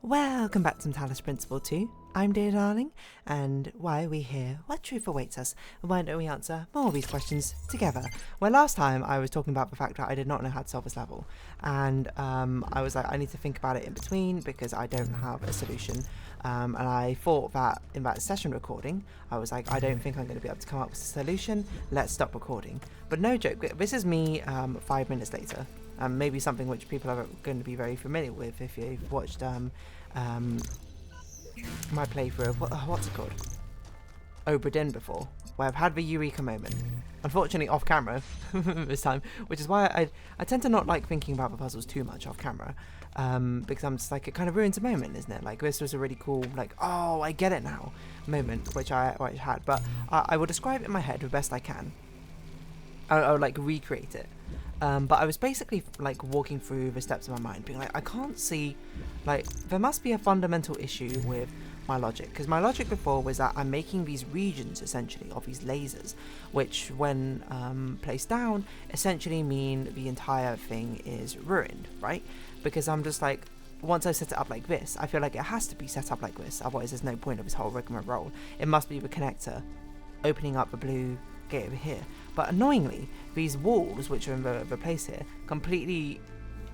Welcome back to Talos Principle 2. I'm dear darling, and why are we here? What truth awaits us? Why don't we answer more of these questions together? Well, last time I was talking about the fact that I did not know how to solve this level, and I was like, I need to think about it in between because I don't have a solution. And I thought that in that session recording, I was like, I don't think I'm going to be able to come up with a solution. Let's stop recording. But no joke, this is me 5 minutes later. Maybe something which people are going to be very familiar with if you've watched my playthrough of what's it called? Obra Dinn before, where I've had the Eureka moment. Unfortunately off camera this time, which is why I tend to not like thinking about the puzzles too much off camera, because I'm just like, it kind of ruins a moment, isn't it? Like, this was a really cool, like, oh, I get it now moment, which I had, but I will describe it in my head the best I can. I'll like recreate it. But I was basically like walking through the steps of my mind, being like, I can't see, like, there must be a fundamental issue with my logic, because my logic before was that I'm making these regions essentially of these lasers, which when placed down essentially mean the entire thing is ruined, right? Because I'm just like, once I set it up like this, I feel like it has to be set up like this, otherwise there's no point of this whole rigmarole. It must be the connector opening up the blue gate over here. But annoyingly, these walls, which are in the place here, completely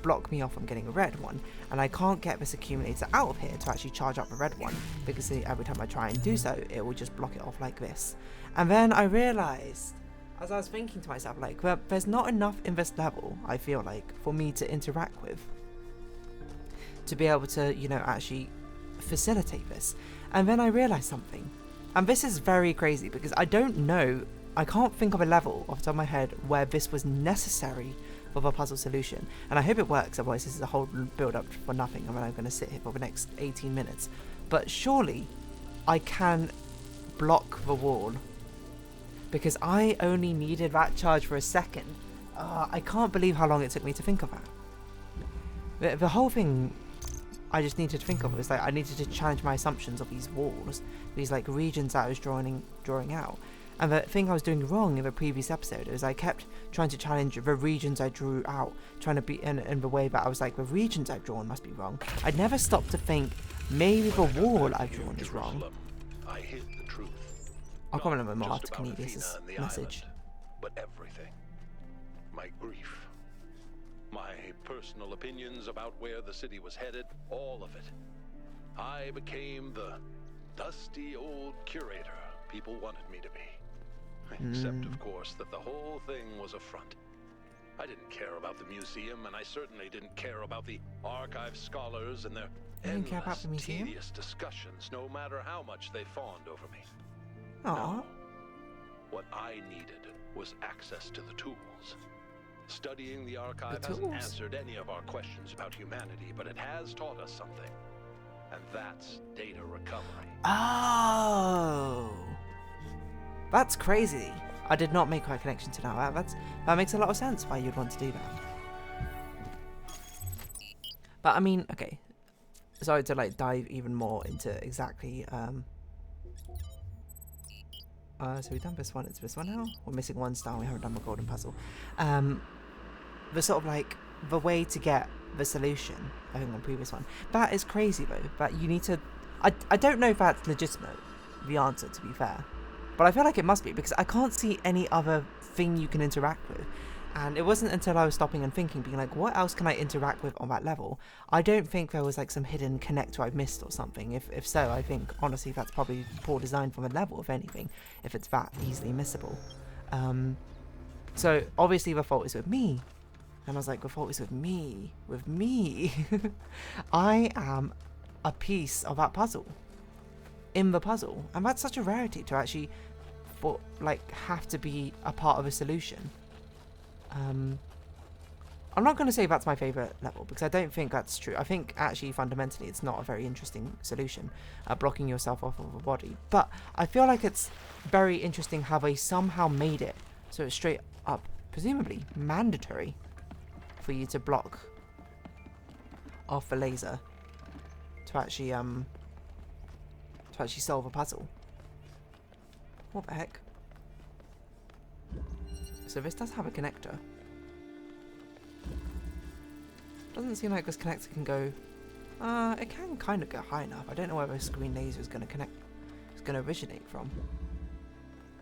block me off from getting a red one, and I can't get this accumulator out of here to actually charge up the red one, because every time I try and do so, it will just block it off like this. And then I realised, as I was thinking to myself, like, well, there's not enough in this level, I feel like, for me to interact with, to be able to, you know, actually facilitate this. And then I realised something, and this is very crazy, because I can't think of a level off the top of my head where this was necessary for the puzzle solution. And I hope it works, otherwise this is a whole build up for nothing. I mean, I'm going to sit here for the next 18 minutes. But surely I can block the wall, because I only needed that charge for a second. I can't believe how long it took me to think of that. The whole thing I just needed to think of was like, I needed to challenge my assumptions of these walls, these like regions that I was drawing out. And the thing I was doing wrong in the previous episode is I kept trying to challenge the regions I drew out, trying to be in the way that I was like, the regions I've drawn must be wrong. I'd never stopped to think, maybe the wall I've drawn is wrong. I hid the truth. I'll comment on more after Cornelius' message. But everything. My grief. My personal opinions about where the city was headed, all of it. I became the dusty old curator people wanted me to be. Except, of course, that the whole thing was a front. I didn't care about the museum, and I certainly didn't care about the archive scholars and their endless, tedious discussions, no matter how much they fawned over me. No. What I needed was access to the tools. Studying the archive hasn't answered any of our questions about humanity, but it has taught us something. And that's data recovery. Oh! That's crazy. I did not make my connection to that. That makes a lot of sense why you'd want to do that. But I mean, okay. Sorry to like dive even more into exactly. So we've done this one. It's this one now. We're missing one star. We haven't done the golden puzzle. The sort of like the way to get the solution. I think on the previous one. That is crazy though. That you need to. I don't know if that's legitimate. The answer, to be fair. But I feel like it must be, because I can't see any other thing you can interact with. And it wasn't until I was stopping and thinking, being like, what else can I interact with on that level? I don't think there was like some hidden connector I've missed or something. If so, I think, honestly, that's probably poor design from a level, if anything, if it's that easily missable. So, obviously, the fault is with me. And I was like, the fault is with me. With me. I am a piece of that puzzle. In the puzzle. And that's such a rarity to actually have to be a part of a solution. I'm not going to say that's my favourite level, because I don't think that's true. I think actually fundamentally it's not a very interesting solution, blocking yourself off of a body. But I feel like it's very interesting how they somehow made it so it's straight up, presumably mandatory, for you to block off the laser to actually solve a puzzle. What the heck? So this does have a connector. Doesn't seem like this connector can go It can kind of go high enough. I don't know where this green laser is going to connect. It's going to originate from.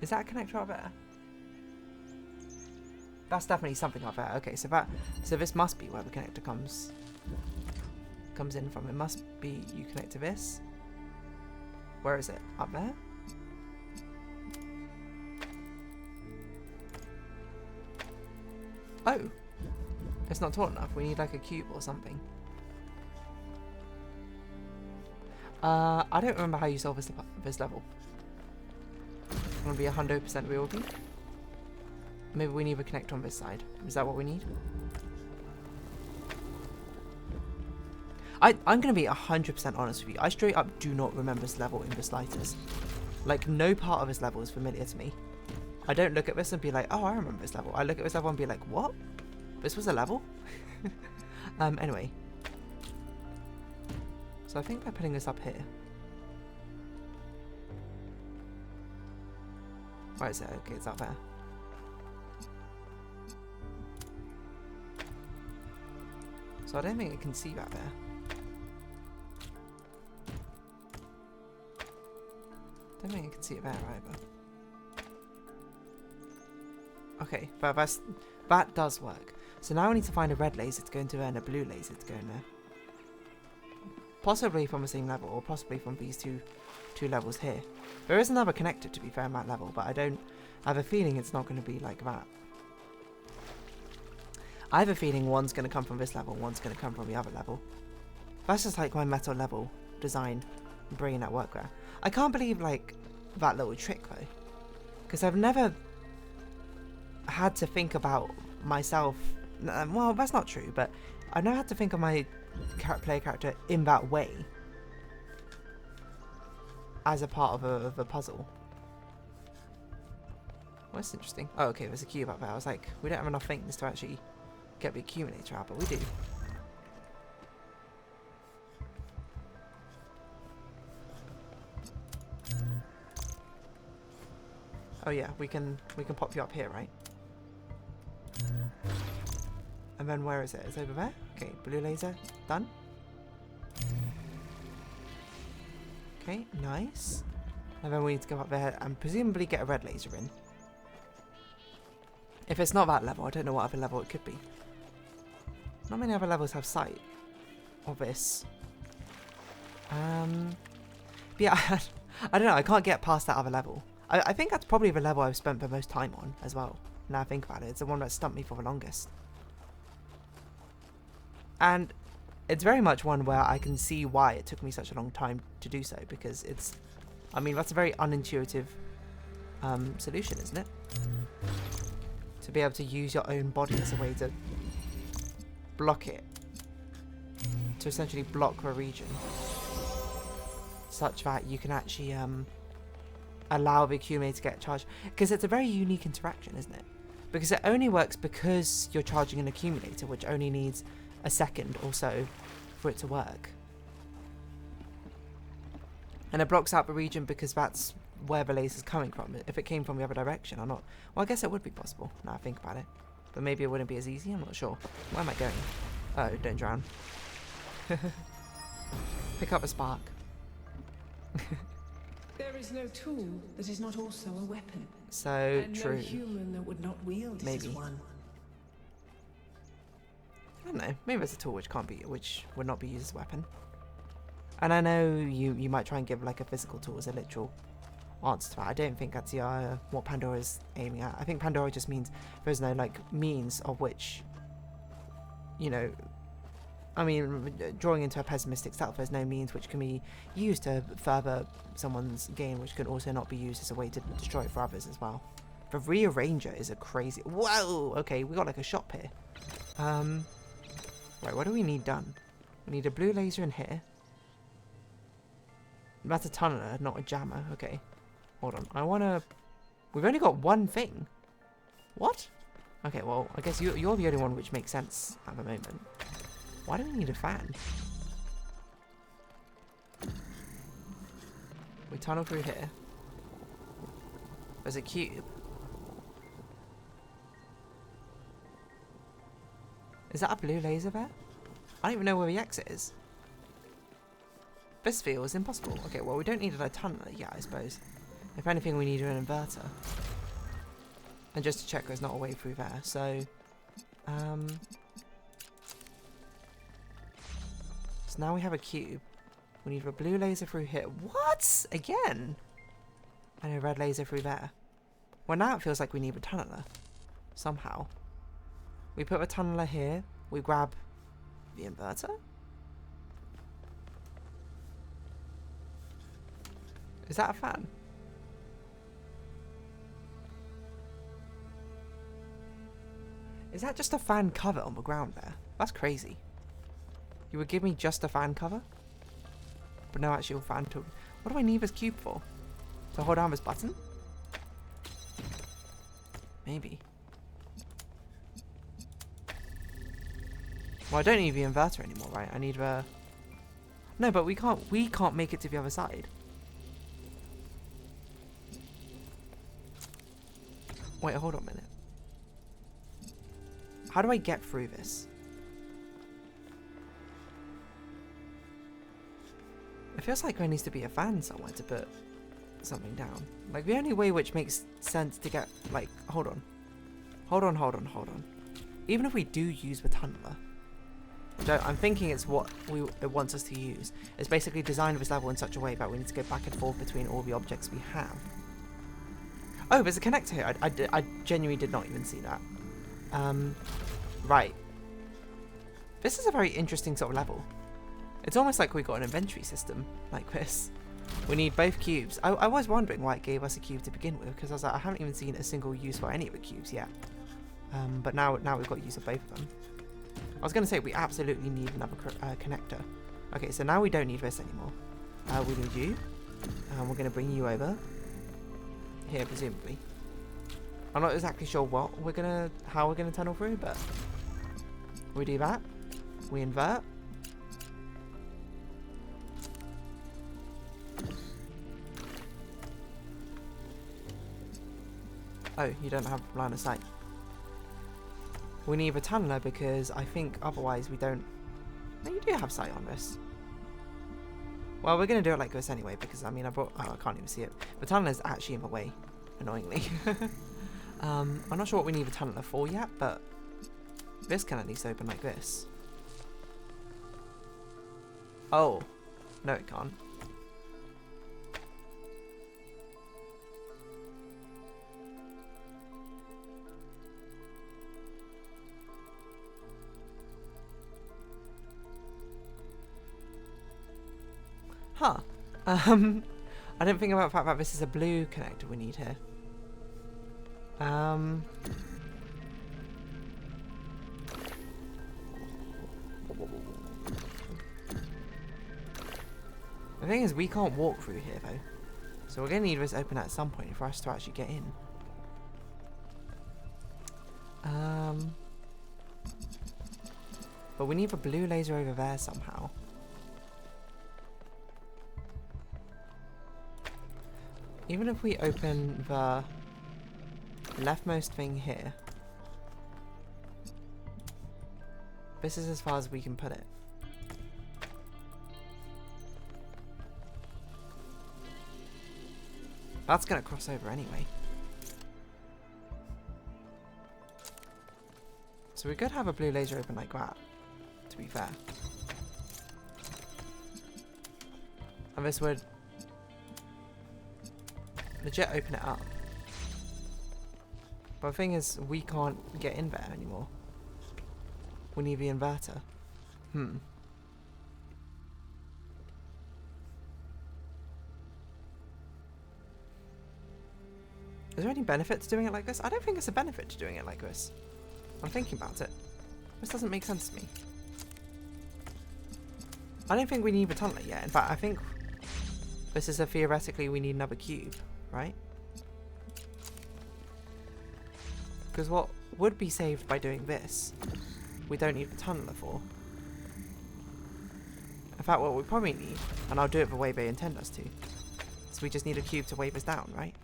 Is that a connector up there? That's definitely something up there. Okay, so this must be where the connector comes in from. It must be you connect to this. Where is it? Up there? Oh, it's not tall enough. We need like a cube or something. I don't remember how you solve this level. It's gonna be 100% real. Maybe we need to connect on this side. Is that what we need? I'm gonna be 100% honest with you. I straight up do not remember this level in the slightest. Like, no part of this level is familiar to me. I don't look at this and be like, oh, I remember this level. I look at this level and be like, what? This was a level? Anyway. So I think they're putting this up here. Where is it? Okay, it's up there. So I don't think it can see that there. I don't think it can see it there either. Okay, but that does work. So now we need to find a red laser to go into there and a blue laser to go in there. Possibly from the same level, or possibly from these two levels here. There is another connector to be fair on that level, but I have a feeling it's not going to be like that. I have a feeling one's going to come from this level, one's going to come from the other level. That's just like my metal level design, bringing that work there. I can't believe like that little trick though, because I've never had to think about myself. Well, that's not true, but I've never had to think of my player character in that way as a part of a puzzle. Well, that's interesting. Oh, okay, there's a cube up there. I was like, we don't have enough things to actually get the accumulator out, but we do. Oh yeah, we can pop you up here, right? And then where is it? It's over there? Okay, blue laser, done. Okay, nice. And then we need to go up there and presumably get a red laser in. If it's not that level, I don't know what other level it could be. Not many other levels have sight of this. Yeah, I don't know, I can't get past that other level. I think that's probably the level I've spent the most time on as well. Now I think about it, it's the one that stumped me for the longest. And it's very much one where I can see why it took me such a long time to do so, because it's, I mean, that's a very unintuitive solution, isn't it? To be able to use your own body as a way to block it. To essentially block a region. Such that you can actually allow the accumulator to get charged. Because it's a very unique interaction, isn't it? Because it only works because you're charging an accumulator, which only needs a second or so for it to work. And it blocks out the region because that's where the laser's coming from. If it came from the other direction or not. Well, I guess it would be possible, now I think about it. But maybe it wouldn't be as easy, I'm not sure. Where am I going? Oh, don't drown. Pick up a spark. There is no tool that is not also a weapon. So and true. No human that would not wield it as one. I don't know. Maybe there's a tool which would not be used as a weapon. And I know you might try and give like a physical tool as a literal answer to that. I don't think that's what Pandora's aiming at. I think Pandora just means there's no like means of which, you know, I mean, drawing into a pessimistic self, there's no means which can be used to further someone's gain, which can also not be used as a way to destroy it for others as well. The rearranger is a crazy... Whoa! Okay, we got like a shop here. Right, what do we need done? We need a blue laser in here. That's a tunneler, not a jammer. Okay. Hold on. I want to... We've only got one thing. What? Okay, well, I guess you're the only one which makes sense at the moment. Why do we need a fan? We tunnel through here. There's a cube. Is that a blue laser there? I don't even know where the exit is. This feels impossible. Okay, well, we don't need a tunneler yet, I suppose. If anything, we need an inverter. And just to check there's not a way through there. So now we have a cube. We need a blue laser through here. What? Again? And a red laser through there. Well, now it feels like we need a tunneler. Somehow. We put a tunneler here. We grab the inverter? Is that a fan? Is that just a fan cover on the ground there? That's crazy. You would give me just a fan cover? But no actual fan tool. What do I need this cube for? To hold down this button? Maybe. Well, I don't need the inverter anymore, right? I need the... No, but we can't make it to the other side. Wait, hold on a minute. How do I get through this? It feels like there needs to be a fan somewhere to put something down. Like, the only way which makes sense to get, like, hold on. Hold on. Even if we do use the tunneler, I'm thinking it's what it wants us to use. It's basically designed this level in such a way that we need to go back and forth between all the objects we have. Oh, there's a connector here. I genuinely did not even see that. Right. This is a very interesting sort of level. It's almost like we got an inventory system like this. We need both cubes. I was wondering why it gave us a cube to begin with, because I was like, I haven't even seen a single use for any of the cubes yet. But now we've got use of both of them. I was going to say we absolutely need another connector. Okay, so now we don't need this anymore. We need you. We're going to bring you over. Here, presumably. I'm not exactly sure how we're gonna tunnel through, but we do that. We invert. Oh, you don't have line of sight. We need a tunneler because I think otherwise we don't... No, you do have sight on this. Well, we're going to do it like this anyway because, I mean, oh, I can't even see it. The tunneler's actually in the way, annoyingly. I'm not sure what we need the tunneler for yet, but this can at least open like this. Oh. No, it can't. Huh. I didn't think about the fact that this is a blue connector we need here. The thing is, we can't walk through here though. So we're going to need this open at some point for us to actually get in. But we need a blue laser over there somehow. Even if we open the leftmost thing here, this is as far as we can put it. That's going to cross over anyway. So we could have a blue laser open like that, to be fair. And this would legit open it up. But the thing is, we can't get in there anymore. We need the inverter. Is there any benefit to doing it like this? I don't think it's a benefit to doing it like this. I'm thinking about it. This doesn't make sense to me. I don't think we need the tunneler yet. In fact, I think this is a theoretically we need another cube, right? Because what would be saved by doing this, we don't need the tunneler for. In fact, what we probably need, and I'll do it the way they intend us to, is we just need a cube to wave us down, right?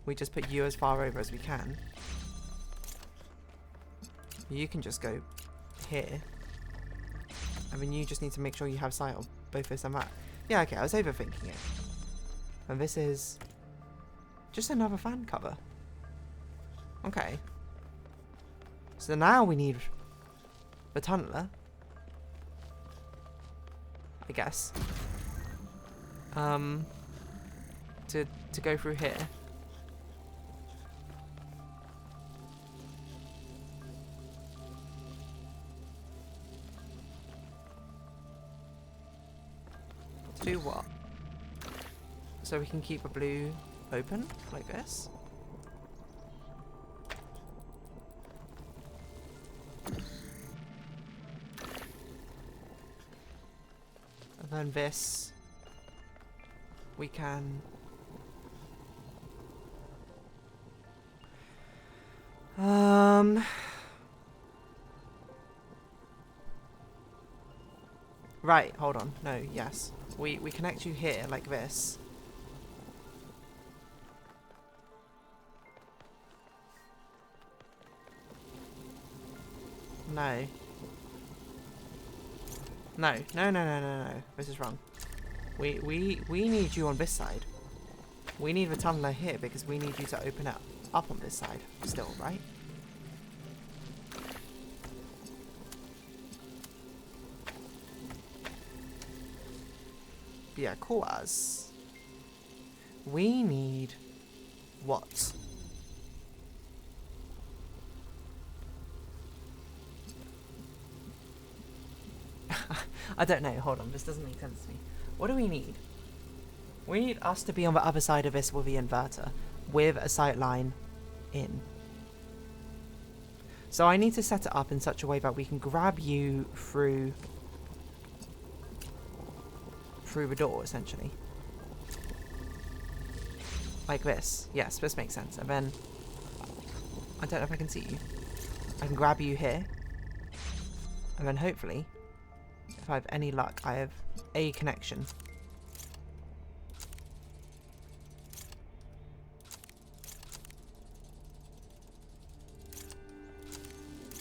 We just put you as far over as we can. You can just go here. And then you just need to make sure you have sight of both this and that. Yeah, okay, I was overthinking it. And this is just another fan cover. Okay. So now we need the tunneler, I guess. To go through here. To do what? So we can keep the blue open like this. And then this we can right, hold on. No, yes. We connect you here like this. No. No. No. This is wrong. We need you on this side. We need the tunneler here because we need you to open it up on this side still, right? Yeah, cool as. We need what? I don't know, hold on, this doesn't make sense to me. What do we need? We need us to be on the other side of this with the inverter, with a sight line in. So I need to set it up in such a way that we can grab you through the door, essentially. Like this. Yes, this makes sense. And then, I don't know if I can see you. I can grab you here. And then hopefully, if I have any luck, I have a connection.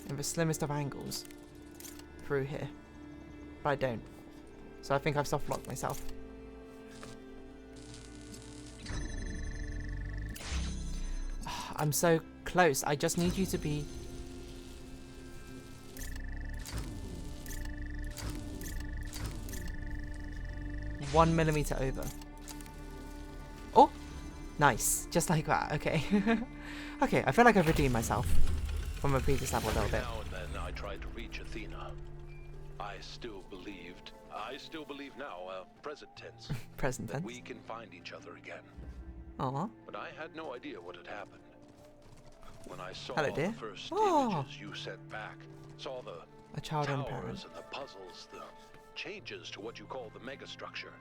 In the slimmest of angles. Through here. But I don't. So I think I've soft locked myself. I'm so close. I just need you to be... one millimeter over. Oh! Nice. Just like that. Okay. Okay, I feel like I've redeemed myself from a previous level a little bit. Now and then I tried to reach Athena. I still believe now, present tense, Present that tense. we can find each other again. Aw. But I had no idea what had happened. When I saw Hello, the dear. first Oh. images you sent back, saw the A child and parent. towers and the puzzles, the changes to what you call the megastructure,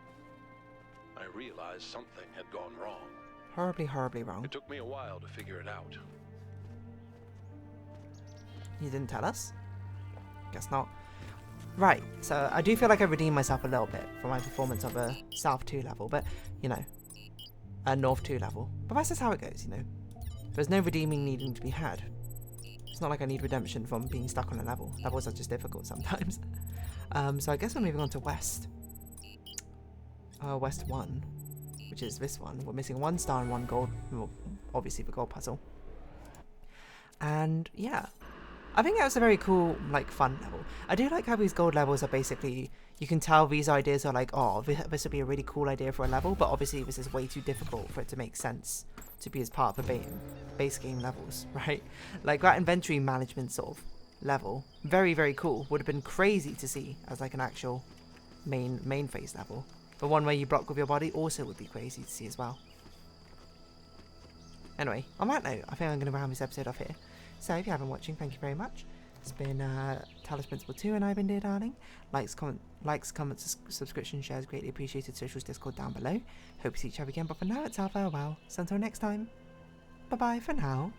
I realized something had gone wrong. Horribly, horribly wrong. It took me a while to figure it out. You didn't tell us? Guess not. Right, so I do feel like I redeemed myself a little bit for my performance of a South 2 level, but, you know, a North 2 level. But that's just how it goes, you know. There's no redeeming needing to be had. It's not like I need redemption from being stuck on a level. Levels are just difficult sometimes. So I guess we're moving on to West. West 1, which is this one. We're missing 1 star and 1 gold. Well, obviously the gold puzzle. And, yeah. I think that was a very cool, like, fun level. I do like how these gold levels are basically, you can tell these ideas are like, oh, this would be a really cool idea for a level, but obviously this is way too difficult for it to make sense to be as part of the base game levels, right? Like, that inventory management sort of level, very, very cool. Would have been crazy to see as, like, an actual main phase level. The one where you block with your body also would be crazy to see as well. Anyway, on that note, I think I'm going to round this episode off here. So, if you haven't been watching, thank you very much. It's been Talos Principle 2 and I've been Dear Darling. Likes, comments, subscription, shares, greatly appreciated. Socials, Discord down below. Hope to see each other again, but for now, it's our farewell. So until next time, bye-bye for now.